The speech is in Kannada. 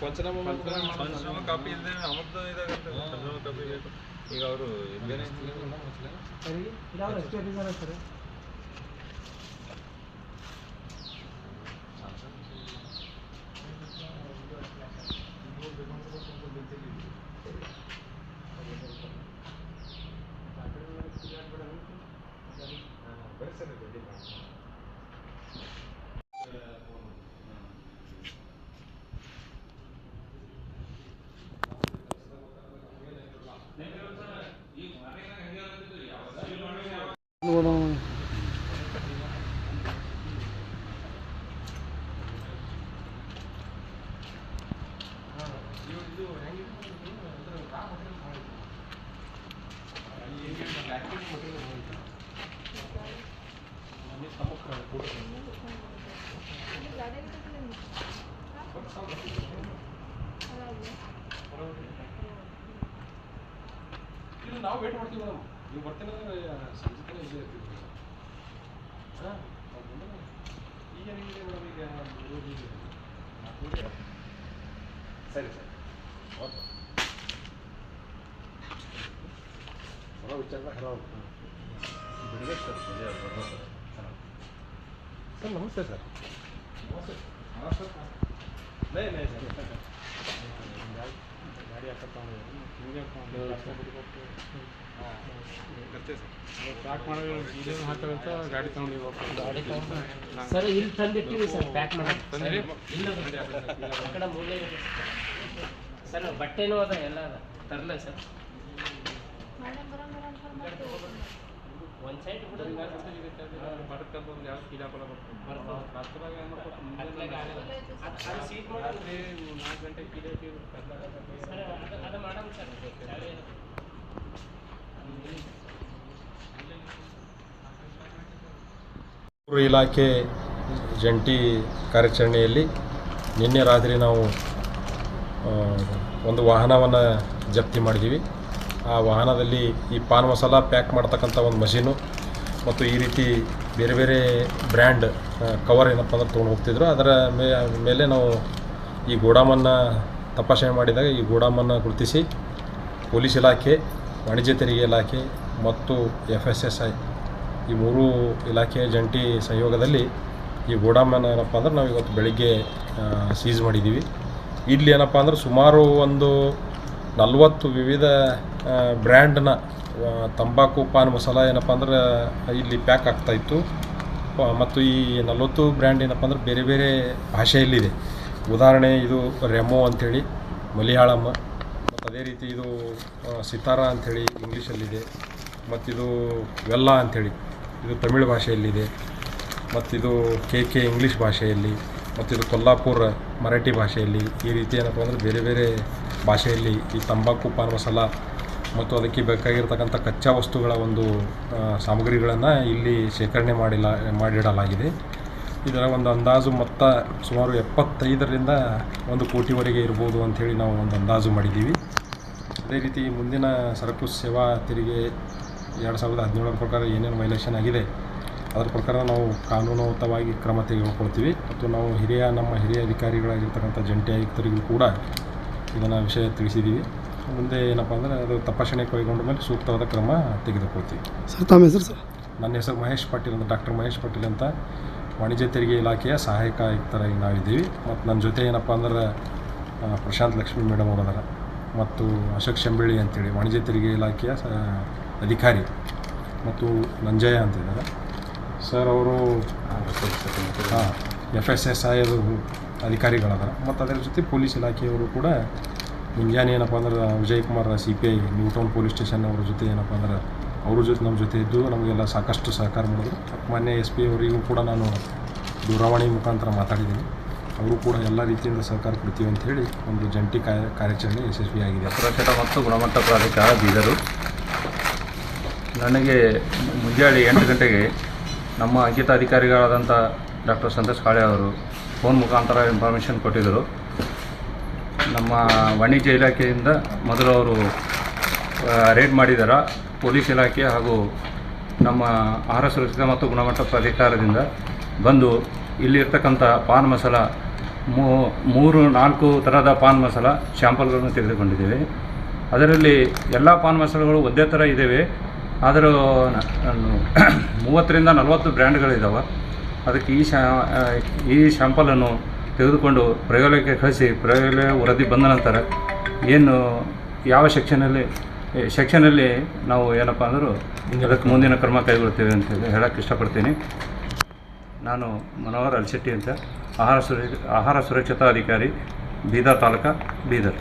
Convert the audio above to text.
ಪಂಚನಾಮ ಕಾಪಿ ಇಲ್ಲದೆ ಅಮದ್ದು ಇದಾಗಂತ ಪಂಚನಾಮ ಕಾಪಿ ಬೇಕು. ಈಗ ಅವರು ಇದ್ದೇನೆ ಸರ್ ನಾವು ವೇಟ್ ಮಾಡ್ತೀವಿ ಮೇಡಮ್. ನೀವು ಬರ್ತೀನಿ ಅಂದ್ರೆ ಸಂಜೆ ತನಕ ಇಲ್ಲೇ ಇರ್ತೀವಿ ಹಾಂ. ಈಗ ಏನಿದೆ ಮೇಡಮ್, ಈಗ ಸರಿ ಸರಿ ಓಕೆ ಹೊರ ವಿಚಾರ ಹಲೋ ಬಿಡಬೇಕು ಸರ್. ಸರ್ ನಮಸ್ತೆ ಸರ್. ನಮಸ್ತೆ ಹಾಂ ಸರ್. ನೈ ನೈ ಸರ್ ಗಾಡಿ ಹಾಕತ್ತ ಹಿಂಗೆ ಪ್ಯಾಕ್ ಮಾಡೋದು ಹಾಕೋಂತ ಗಾಡಿ ತಗೊಂಡು ಸರ್ ಇಲ್ಲಿ ತಂದಿಟ್ಟಿವಿ ಸರ್. ಪ್ಯಾಕ್ ಮಾಡೋದು ಸರ್. ಬಟ್ಟೆನೂ ಅದ ಎಲ್ಲ ಅದ ತರಲ ಸರ್. ಒಂದು ಸೈಡ್ ಬರ್ತಂತ ಒಂದು ಯಾವ ಕೀಲಾಪಲ ಬರ್ತದೆ ಏನು ಮಾಡ್ಕೊಟ್ಟು ಮುಂದೆ 4 ಗಂಟೆಗೆ ಕೀಲೈತಿ ಅದು ಮಾಡೋಣ ಸರ್. ಇಲಾಖೆ ಜಂಟಿ ಕಾರ್ಯಾಚರಣೆಯಲ್ಲಿ ನಿನ್ನೆ ರಾತ್ರಿ ನಾವು ಒಂದು ವಾಹನವನ್ನು ಜಪ್ತಿ ಮಾಡಿದ್ದೀವಿ. ಆ ವಾಹನದಲ್ಲಿ ಈ ಪಾನ್ ಮಸಾಲ ಪ್ಯಾಕ್ ಮಾಡ್ತಕ್ಕಂಥ ಒಂದು ಮಷೀನು ಮತ್ತು ಈ ರೀತಿ ಬೇರೆ ಬೇರೆ ಬ್ರ್ಯಾಂಡ್ ಕವರ್ ಏನಪ್ಪ ಅಂದ್ರೆ ತೊಗೊಂಡು ಹೋಗ್ತಿದ್ರು. ಅದರ ಮೇಲೆ ನಾವು ಈ ಗೋಡಾಮನ್ನು ತಪಾಸಣೆ ಮಾಡಿದಾಗ ಈ ಗೋಡಾಮನ್ನು ಗುರುತಿಸಿ ಪೊಲೀಸ್ ಇಲಾಖೆ, ವಾಣಿಜ್ಯ ತೆರಿಗೆ ಇಲಾಖೆ ಮತ್ತು FSSI ಈ 3 ಇಲಾಖೆಯ ಜಂಟಿ ಸಹಯೋಗದಲ್ಲಿ ಈ ಗೋಡಾಮನ್ನು ಏನಪ್ಪ ಅಂದ್ರೆ ನಾವು ಇವತ್ತು ಬೆಳಿಗ್ಗೆ ಸೀಸ್ ಮಾಡಿದ್ದೀವಿ. ಇಲ್ಲಿ ಏನಪ್ಪ ಅಂದ್ರೆ ಸುಮಾರು ಒಂದು 40 ವಿವಿಧ ಬ್ರ್ಯಾಂಡ್ನ ತಂಬಾಕು ಪಾನ್ ಮಸಾಲ ಏನಪ್ಪ ಅಂದ್ರೆ ಇಲ್ಲಿ ಪ್ಯಾಕ್ ಆಗ್ತಾಯಿತ್ತು. ಮತ್ತು ಈ 40 ಬ್ರ್ಯಾಂಡ್ ಏನಪ್ಪ ಅಂದ್ರೆ ಬೇರೆ ಬೇರೆ ಭಾಷೆಯಲ್ಲಿದೆ. ಉದಾಹರಣೆ ಇದು ರೆಮೋ ಅಂಥೇಳಿ ಮಲಯಾಳಂ, ಮತ್ತು ಅದೇ ರೀತಿ ಇದು ಸಿತಾರ ಅಂಥೇಳಿ ಇಂಗ್ಲೀಷಲ್ಲಿದೆ, ಮತ್ತಿದು ವೆಲ್ಲ ಅಂಥೇಳಿ ಇದು ತಮಿಳು ಭಾಷೆಯಲ್ಲಿದೆ, ಮತ್ತಿದು KK ಇಂಗ್ಲೀಷ್ ಭಾಷೆಯಲ್ಲಿ, ಮತ್ತಿದು ಕೊಲ್ಲಾಪುರ ಮರಾಠಿ ಭಾಷೆಯಲ್ಲಿ. ಈ ರೀತಿ ಏನಪ್ಪ ಅಂದರೆ ಬೇರೆ ಬೇರೆ ಭಾಷೆಯಲ್ಲಿ ಈ ತಂಬಾಕು ಪಾನ್ ಮಸಾಲ ಮತ್ತು ಅದಕ್ಕೆ ಬೇಕಾಗಿರ್ತಕ್ಕಂಥ ಕಚ್ಚಾ ವಸ್ತುಗಳ ಒಂದು ಸಾಮಗ್ರಿಗಳನ್ನು ಇಲ್ಲಿ ಶೇಖರಣೆ ಮಾಡಿಡಲಾಗಿದೆ. ಇದರ ಒಂದು ಅಂದಾಜು ಮೊತ್ತ ಸುಮಾರು 75ರಿಂದ 1 ಕೋಟಿವರೆಗೆ ಇರ್ಬೋದು ಅಂಥೇಳಿ ನಾವು ಒಂದು ಅಂದಾಜು ಮಾಡಿದ್ದೀವಿ. ಅದೇ ರೀತಿ ಮುಂದಿನ ಸರಕು ಸೇವಾ ತೆರಿಗೆ 2017 ಪ್ರಕಾರ ಏನೇನು ವೈಲೇಷನ್ ಆಗಿದೆ ಅದರ ಪ್ರಕಾರ ನಾವು ಕಾನೂನುಬದ್ಧವಾಗಿ ಕ್ರಮ ತೆಗೆದುಕೊಳ್ತೀವಿ. ಮತ್ತು ನಾವು ನಮ್ಮ ಹಿರಿಯ ಅಧಿಕಾರಿಗಳಾಗಿರ್ತಕ್ಕಂಥ ಜಂಟಿ ಆಯುಕ್ತರಿಗೂ ಕೂಡ ಇದನ್ನು ವಿಷಯ ತಿಳಿಸಿದ್ದೀವಿ. ಮುಂದೆ ಏನಪ್ಪ ಅಂದರೆ ಅದು ತಪಾಸಣೆ ಕೈಗೊಂಡ ಮೇಲೆ ಸೂಕ್ತವಾದ ಕ್ರಮ ತೆಗೆದುಕೊಳ್ತೀವಿ. ಸರ್ ತಮ್ಮ ಹೆಸರು ಸರ್? ನನ್ನ ಹೆಸರು ಮಹೇಶ್ ಪಾಟೀಲ್ ಅಂತ, ಡಾಕ್ಟರ್ ಮಹೇಶ್ ಪಾಟೀಲ್ ಅಂತ, ವಾಣಿಜ್ಯ ತೆರಿಗೆ ಇಲಾಖೆಯ ಸಹಾಯಕ ಆಯುಕ್ತರಾಗಿ ನಾವಿದ್ದೀವಿ. ಮತ್ತು ನನ್ನ ಜೊತೆ ಏನಪ್ಪ ಅಂದ್ರೆ ಪ್ರಶಾಂತ್ ಲಕ್ಷ್ಮಿ ಮೇಡಮ್ ಅವರು ಅದರ, ಮತ್ತು ಅಶೋಕ್ ಶಂಬಳ್ಳಿ ಅಂತೇಳಿ ವಾಣಿಜ್ಯ ತೆರಿಗೆ ಇಲಾಖೆಯ ಅಧಿಕಾರಿ, ಮತ್ತು ನಂಜಯ್ಯ ಅಂತಿದ್ದಾರೆ ಸರ್. ಅವರು FSSI ಅಧಿಕಾರಿಗಳದಾರ. ಮತ್ತು ಅದರ ಜೊತೆ ಪೊಲೀಸ್ ಇಲಾಖೆಯವರು ಕೂಡ ಮುಂಜಾನೆ ಏನಪ್ಪ ಅಂದ್ರೆ Vijayakumar CPI Newtown police station ಅವ್ರ ಜೊತೆ ಏನಪ್ಪ ಅಂದ್ರೆ ಅವ್ರ ಜೊತೆ ನಮ್ಮ ಜೊತೆ ಇದ್ದು ನಮಗೆಲ್ಲ ಸಾಕಷ್ಟು ಸಹಕಾರ ಮಾಡಿದ್ರು. ಮಾನ್ಯ SP ಅವರಿಗೂ ಕೂಡ ನಾನು ದೂರವಾಣಿ ಮುಖಾಂತರ ಮಾತಾಡಿದ್ದೀನಿ. ಅವರು ಕೂಡ ಎಲ್ಲ ರೀತಿಯಿಂದ ಸಹಕಾರ ಕೊಡ್ತೀವಿ ಅಂಥೇಳಿ ಒಂದು ಜಂಟಿ ಕಾರ್ಯಾಚರಣೆ ಯಶಸ್ವಿಯಾಗಿದೆ. ಸುರಕ್ಷತಾ ಮತ್ತು ಗುಣಮಟ್ಟ ಪ್ರಾಧಿಕಾರ ಬೀದರು. ನನಗೆ ಮುಂಜಾನೆ 8 ಗಂಟೆಗೆ ನಮ್ಮ ಅಂಕಿತ ಅಧಿಕಾರಿಗಳಾದಂಥ ಡಾಕ್ಟರ್ ಸಂತೋಷ್ ಕಾಳೆ ಅವರು ಫೋನ್ ಮುಖಾಂತರ ಇನ್ಫಾರ್ಮೇಷನ್ ಕೊಟ್ಟಿದ್ದರು. ನಮ್ಮ ವಾಣಿಜ್ಯ ಇಲಾಖೆಯಿಂದ ಮೊದಲು ಅವರು ರೇಡ್ ಮಾಡಿದಾರ. ಪೊಲೀಸ್ ಇಲಾಖೆ ಹಾಗೂ ನಮ್ಮ ಆಹಾರ ಸುರಕ್ಷತೆ ಮತ್ತು ಗುಣಮಟ್ಟ ಪ್ರಾಧಿಕಾರದಿಂದ ಬಂದು ಇಲ್ಲಿರ್ತಕ್ಕಂಥ ಪಾನ್ ಮಸಾಲ 3-4 ಥರದ ಪಾನ್ ಮಸಾಲ ಶ್ಯಾಂಪಲ್ಗಳನ್ನು ತೆಗೆದುಕೊಂಡಿದ್ದೇವೆ. ಅದರಲ್ಲಿ ಎಲ್ಲ ಪಾನ್ ಮಸಾಲಗಳು ಒಂದೇ ಥರ ಇದ್ದಾವೆ. ಆದರೂ 30ರಿಂದ 40 ಬ್ರ್ಯಾಂಡ್ಗಳಿದ್ದಾವೆ. ಅದಕ್ಕೆ ಈ ಶ್ಯಾಂಪಲನ್ನು ತೆಗೆದುಕೊಂಡು ಪ್ರಯೋಗಾಲಯಕ್ಕೆ ಕಳಿಸಿ ಪ್ರಯೋಗಾಲಯ ವರದಿ ಬಂದ ನಂತರ ಏನು ಯಾವ ಸೆಕ್ಷನಲ್ಲಿ ನಾವು ಏನಪ್ಪ ಅಂದರೂ ಅದಕ್ಕೆ ಮುಂದಿನ ಕ್ರಮ ಕೈಗೊಳ್ತೇವೆ ಅಂತೇಳಿ ಹೇಳೋಕ್ಕೆ ಇಷ್ಟಪಡ್ತೀನಿ. ನಾನು ಮನೋಹರ್ ಅಲ್ಶೆಟ್ಟಿ ಅಂತ ಆಹಾರ ಸುರಕ್ಷತಾ ಅಧಿಕಾರಿ, ಬೀದರ್ ತಾಲೂಕು, ಬೀದರ್.